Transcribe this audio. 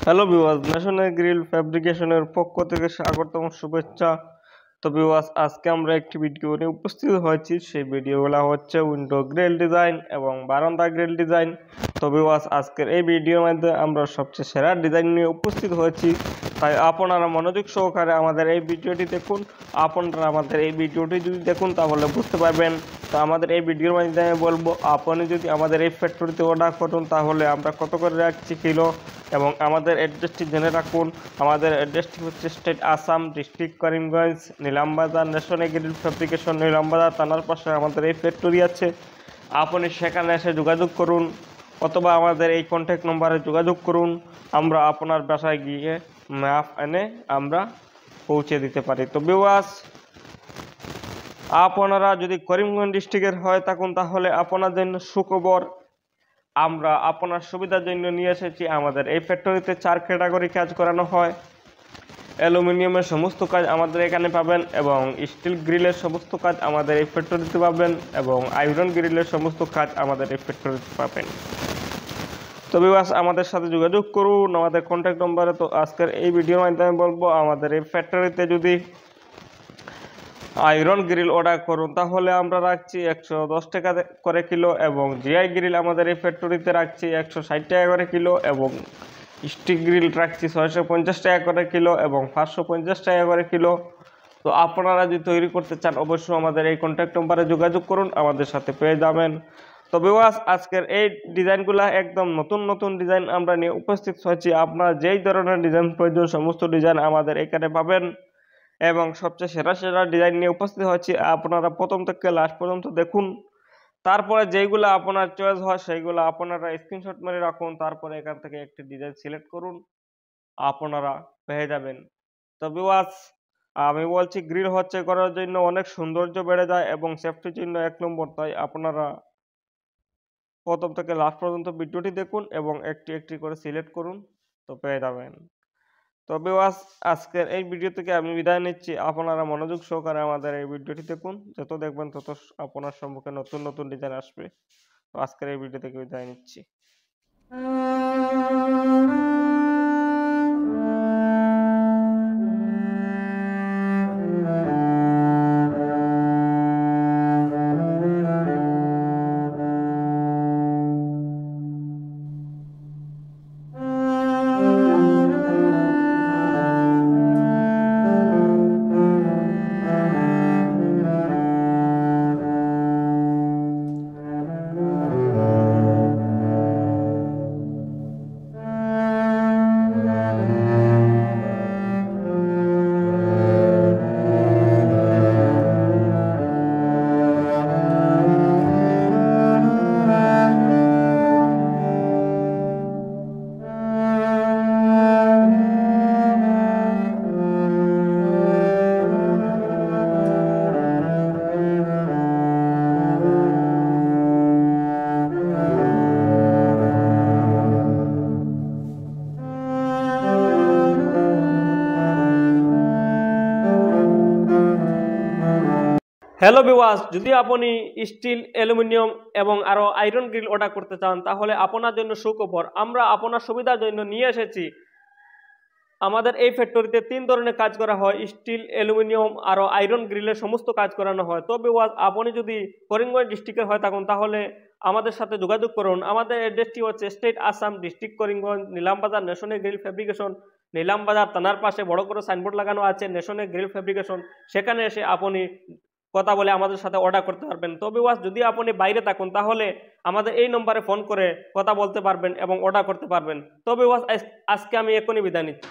Hello viewers, national grill ফ্যাব্রিকেশনের পক্ষ থেকে স্বাগতম, শুভেচ্ছা। তো ভিউয়ার্স, আজকে আমরা একটি ভিডিও নিয়ে উপস্থিত হয়েছি। সেই ভিডিওগুলো হচ্ছে উইন্ডো গ্রিল ডিজাইন এবং বারান্দা গ্রিল ডিজাইন। তো ভিউয়ার্স, আজকের এই ভিডিওর মধ্যে আমরা সবচেয়ে সেরা ডিজাইন নিয়ে উপস্থিত হয়েছি। তাই আপনারা মনোযোগ সহকারে আমাদের এই ভিডিওটি দেখুন। আপনারা আমাদের এই ভিডিওটি যদি দেখুন তাহলে বুঝতে পারবেন। তো আমাদের এই ভিডিওর মধ্যে আমি বলবো, আপনি যদি আমাদের এই ফ্যাক্টরিতে অর্ডার করুন তাহলে আমরা কত করে রাখছি কিলো, এবং আমাদের অ্যাড্রেসটি জেনে রাখুন। আমাদের অ্যাড্রেসটি হচ্ছে state Assam, district Karimganj, Nilambazar, national grill fabrication, Nilambazar থানার পাশে আমাদের এই ফ্যাক্টরি আছে। আপনি সেখানে এসে যোগাযোগ করুন অথবা আমাদের এই কন্ট্যাক্ট নম্বরে যোগাযোগ করুন। আমরা আপনার বাসায় গিয়ে মাপ এনে আমরা পৌঁছে দিতে পারি। তো ভিউয়ার্স, আপনারা যদি করিমগঞ্জ ডিস্ট্রিক্টের হয় থাকুন তাহলে আপনার জন্য সুখবর, আমরা আপনার সুবিধার জন্য নিয়ে এসেছি। আমাদের এই ফ্যাক্টরিতে 4 ক্যাটাগরি কাজ করানো হয়। অ্যালুমিনিয়ামের সমস্ত কাজ আমাদের এখানে পাবেন, এবং স্টিল গ্রিলের সমস্ত কাজ আমাদের এই ফ্যাক্টরিতে পাবেন, এবং আয়রন গ্রিলের সমস্ত কাজ আমাদের এই ফ্যাক্টরিতে পাবেন। তো ভিউয়ার্স, আমাদের সাথে যোগাযোগ করুন আমাদের কন্ট্যাক্ট নম্বরে। তো আজকের এই ভিডিওর মাধ্যমে বলবো, আমাদের এই ফ্যাক্টরিতে যদি আয়রন গ্রিল অর্ডার করুন তাহলে আমরা রাখছি 110 টাকা করে কিলো, এবং জিআই গ্রিল আমাদের এই ফ্যাক্টরিতে রাখছি 160 টাকা করে কিলো, এবং স্টিক গ্রিল রাখছি 650 টাকা করে কিলো এবং 550 টাকা করে কিলো। তো আপনারা যদি তৈরি করতে চান অবশ্যই আমাদের এই কন্ট্যাক্ট নম্বরে যোগাযোগ করুন, আমাদের সাথে পেয়ে যাবেন। তো ভিউয়ার্স, আজকের এই ডিজাইনগুলো একদম নতুন নতুন ডিজাইন আমরা নিয়ে উপস্থিত হয়েছি। আপনার যেই ধরনের ডিজাইন প্রয়োজন সমস্ত ডিজাইন আমাদের এখানে পাবেন, এবং সবচেয়ে সেরা সেরা ডিজাইন নিয়ে উপস্থিত হয়েছি। আপনারা প্রথম থেকে লাস্ট পর্যন্ত দেখুন, তারপরে যেইগুলো আপনার চয়েস হয় সেইগুলো আপনারা স্ক্রিনশট মেরে রাখুন। তারপরে এখান থেকে একটি ডিজাইন সিলেক্ট করুন, আপনারা পেয়ে যাবেন। তো ভিউয়ার্স, আমি বলছি, গ্রিল হচ্ছে করার জন্য অনেক সৌন্দর্য বেড়ে যায় এবং সেফটির জন্য 1 নম্বর। তাই আপনারা প্রথম থেকে লাস্ট পর্যন্ত ভিডিওটি দেখুন এবং একটি একটি করে সিলেক্ট করুন, তো পেয়ে যাবেন। তো ভিউয়ার্স, আজকের এই ভিডিও থেকে আমি বিদায় নিচ্ছি। আপনারা মনোযোগ সহকারে আমাদের এই ভিডিওটি দেখুন, যত দেখবেন তত আপনার সম্মুখে নতুন নতুন ডিজাইন আসবে। তো আজকের এই ভিডিও থেকে বিদায় নিচ্ছি। হ্যালো ভিউয়ার্স, যদি আপনি স্টিল, অ্যালুমিনিয়াম এবং আরও আয়রন গ্রিল অর্ডার করতে চান তাহলে আপনার জন্য সুখবর, আমরা আপনার সুবিধার জন্য নিয়ে এসেছি। আমাদের এই ফ্যাক্টরিতে 3 ধরনের কাজ করা হয়, স্টিল, অ্যালুমিনিয়াম আরও আয়রন গ্রিলের সমস্ত কাজ করানো হয়। তো ভিউয়ার্স, আপনি যদি করিমগঞ্জ ডিস্ট্রিক্টের হয় থাকুন তাহলে আমাদের সাথে যোগাযোগ করুন। আমাদের অ্যাড্রেসটি হচ্ছে state Assam, district Karimganj, Nilambazar, national grill fabrication, Nilambazar থানার পাশে বড় করে সাইনবোর্ড লাগানো আছে ন্যাশনাল গ্রিল ফ্যাব্রিকেশন। সেখানে এসে আপনি কথা বলে আমাদের সাথে অর্ডার করতে পারবেন। তো ভিউয়ার্স, যদি আপনি বাইরে থাকুন তাহলে আমাদের এই নম্বরে ফোন করে কথা বলতে পারবেন এবং অর্ডার করতে পারবেন। তো ভিউয়ার্স, আজকে আমি এখনই বিদায় নিচ্ছি।